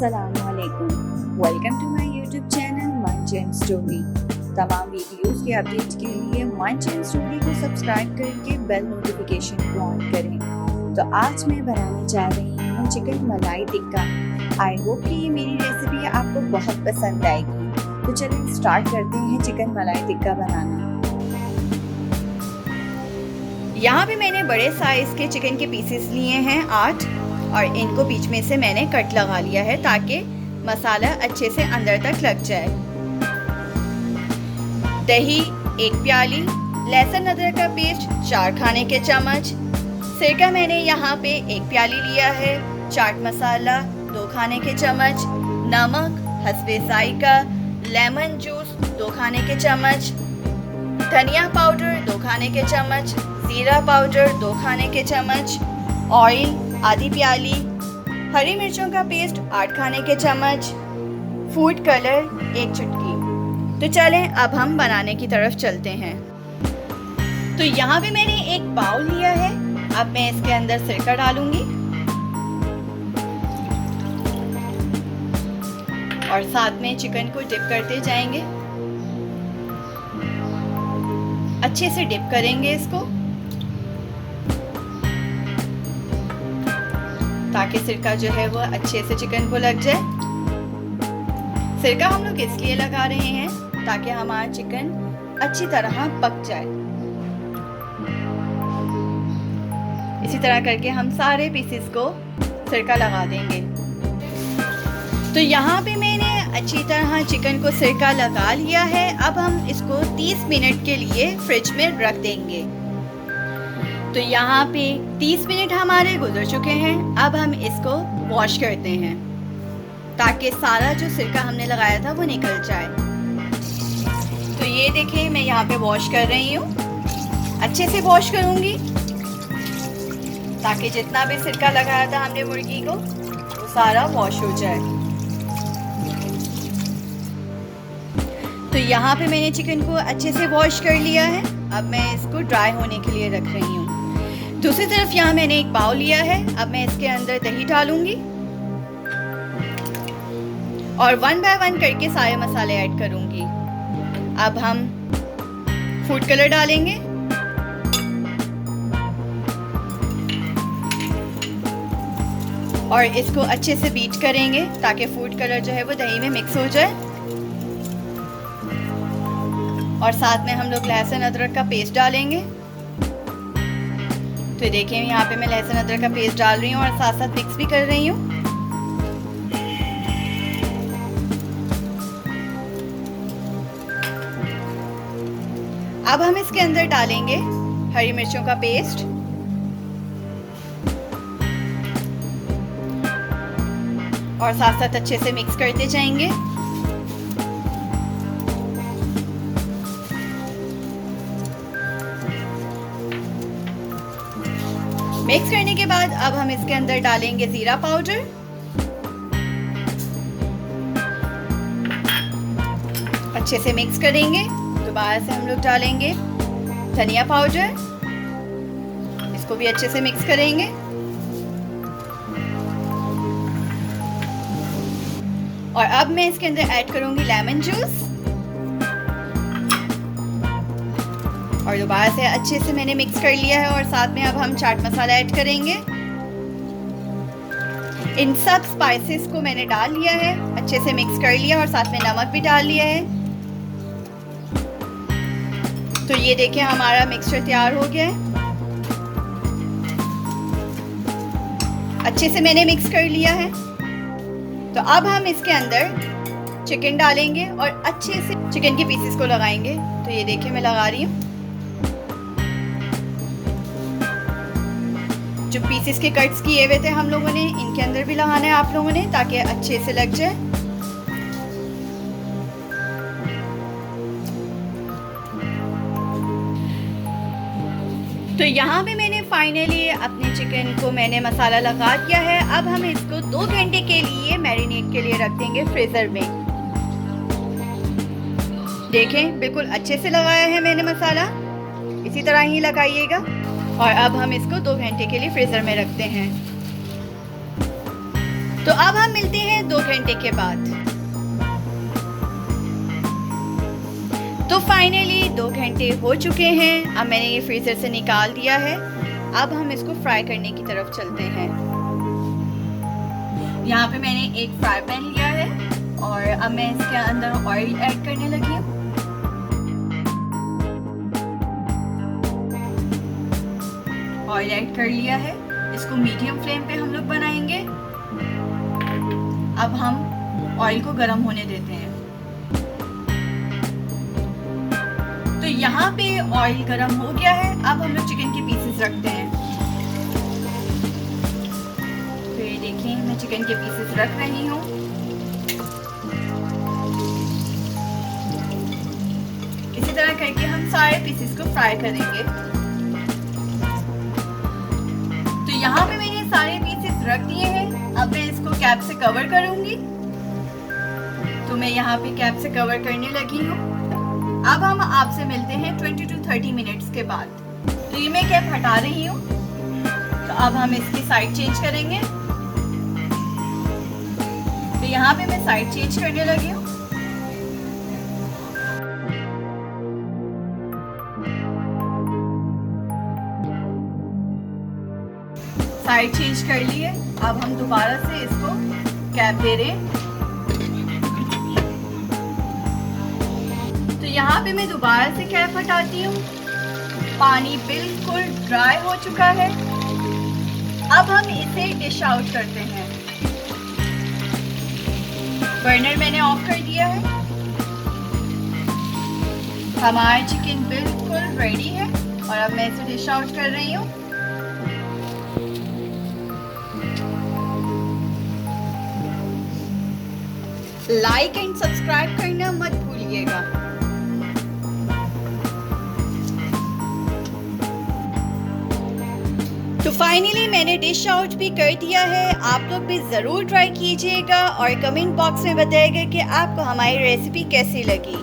अस्सलामुअलैकुम। Welcome to my YouTube channel Manch and story. तमाम videos के अपडेट के लिए मंच एंड स्टोरी को सब्सक्राइब करके बेल नोटिफिकेशन को ऑन करें। तो आज मैं बनाने जा रही हूँ चिकन मलाई टिक्का। आई होप कि ये मेरी रेसिपी आपको बहुत पसंद आएगी। तो चलिए स्टार्ट करते हैं चिकन मलाई टिक्का बनाना। यहाँ पे मैंने बड़े साइज़ के चिकन के पीसेस लिए हैं 8, और इनको बीच में से मैंने कट लगा लिया है ताकि मसाला अच्छे से अंदर तक लग जाए। दही 1 प्याली, लहसुन अदरक का पेस्ट 4 खाने के चम्मच, सिरका मैंने यहाँ पे 1 प्याली लिया है, चाट मसाला 2 खाने के चम्मच, नमक हस्बे जायका, लेमन जूस 2 खाने के चम्मच, धनिया पाउडर 2 खाने के चम्मच, जीरा पाउडर 2 खाने के चम्मच, ऑयल आधी प्याली, हरी मिर्चों का पेस्ट 8 खाने के चम्मच, फूड कलर 1 चुटकी। तो चलें अब हम बनाने की तरफ चलते हैं। तो यहाँ पे मैंने एक बाउल लिया है। अब मैं इसके अंदर सिरका डालूंगी और साथ में चिकन को डिप करते जाएंगे। अच्छे से डिप करेंगे इसको ताकि सिरका जो है वो अच्छे से चिकन को लग जाए। सिरका हम लोग इसलिए लगा रहे हैं ताकि हमारा चिकन अच्छी तरह पक जाए। इसी तरह करके हम सारे पीसेस को सिरका लगा देंगे। तो यहाँ पे मैंने अच्छी तरह चिकन को सिरका लगा लिया है। अब हम इसको 30 मिनट के लिए फ्रिज में रख देंगे। तो यहाँ पे 30 मिनट हमारे गुजर चुके हैं। अब हम इसको वॉश करते हैं ताकि सारा जो सिरका हमने लगाया था वो निकल जाए। तो ये देखिए मैं यहाँ पे वॉश कर रही हूँ। अच्छे से वॉश करूँगी ताकि जितना भी सिरका लगाया था हमने मुर्गी को वो सारा वॉश हो जाए। तो यहाँ पे मैंने चिकन को अच्छे से वॉश कर लिया है। अब मैं इसको ड्राई होने के लिए रख रही हूँ। दूसरी तरफ यहाँ मैंने एक बाउल लिया है। अब मैं इसके अंदर दही डालूंगी और 1 बाय 1 करके सारे मसाले ऐड करूंगी। अब हम फूड कलर डालेंगे और इसको अच्छे से बीट करेंगे ताकि फूड कलर जो है वो दही में मिक्स हो जाए। और साथ में हम लोग लहसुन अदरक का पेस्ट डालेंगे। तो देखिए यहाँ पे मैं लहसुन अदरक का पेस्ट डाल रही हूँ और साथ साथ मिक्स भी कर रही हूँ। अब हम इसके अंदर डालेंगे हरी मिर्चों का पेस्ट और साथ साथ अच्छे से मिक्स करते जाएंगे। मिक्स करने के बाद अब हम इसके अंदर डालेंगे जीरा पाउडर, अच्छे से मिक्स करेंगे। दोबारा से हम लोग डालेंगे धनिया पाउडर, इसको भी अच्छे से मिक्स करेंगे। और अब मैं इसके अंदर ऐड करूंगी लेमन जूस और दोबारा से अच्छे से मैंने मिक्स कर लिया है। और साथ में अब हम चाट मसाला ऐड करेंगे। इन सब स्पाइसेस को मैंने डाल लिया है, अच्छे से मिक्स कर लिया और साथ में नमक भी डाल लिया है। तो ये देखिए हमारा मिक्सचर तैयार हो गया है। अच्छे से मैंने मिक्स कर लिया है। तो अब हम इसके अंदर चिकन डालेंगे और अच्छे से चिकन के पीसेस को लगाएंगे। तो ये देखिए मैं लगा रही हूँ। जो पीसेस के कट्स किए हुए थे हम लोगों ने, इनके अंदर भी लगाना है आप लोगों ने ताकि अच्छे से लग जाए। तो यहाँ पे मैंने फाइनली अपने चिकन को मैंने मसाला लगा दिया है। अब हम इसको 2 घंटे के लिए मैरिनेट के लिए रख देंगे फ्रीजर में। देखें बिल्कुल अच्छे से लगाया है मैंने मसाला, इसी तरह ही लगाइएगा। और अब हम इसको 2 घंटे के लिए फ्रीज़र में रखते हैं। तो अब हम मिलते हैं 2 घंटे के बाद। तो फाइनली 2 घंटे हो चुके हैं। अब मैंने ये फ्रीज़र से निकाल दिया है। अब हम इसको फ्राई करने की तरफ चलते हैं। यहाँ पे मैंने एक फ्राई पैन लिया है और अब मैं इसके अंदर ऑयल ऐड करने लगी हूँ। ऑयल ऐड कर लिया है। इसको मीडियम फ्लेम पे हम लोग बनाएंगे। अब हम ऑयल को गर्म होने देते हैं। तो यहाँ पे ऑयल गर्म हो गया है। अब हम लोग चिकन के पीसेस रखते हैं। तो ये देखिए मैं चिकन के पीसेस रख रही हूँ। इसी तरह करके हम सारे पीसेस को फ्राई करेंगे। तो यहाँ पे मैंने सारे पीसेस रख दिए हैं। अब मैं इसको कैप से कवर करूंगी। तो मैं यहाँ पे कैप से कवर करने लगी हूँ। अब हम आपसे मिलते हैं 20 to 30 मिनट्स के बाद। तो ये मैं कैप हटा रही हूँ। तो अब हम इसकी साइड चेंज करेंगे। तो यहाँ पे मैं साइड चेंज करने लगी हूँ। साइड चेंज कर लिए। अब हम दोबारा से इसको कैप दे रहे हैं। तो यहाँ पे मैं दोबारा से कैप हटाती हूँ। पानी बिल्कुल ड्राई हो चुका है। अब हम इसे डिश आउट करते हैं। बर्नर मैंने ऑफ कर दिया है। हमारा चिकन बिल्कुल रेडी है और अब मैं इसे डिश आउट कर रही हूँ। लाइक एंड सब्सक्राइब करना मत भूलिएगा। तो फाइनली मैंने डिश आउट भी कर दिया है। आप लोग भी ज़रूर ट्राई कीजिएगा और कमेंट बॉक्स में बताइएगा कि आपको हमारी रेसिपी कैसी लगी।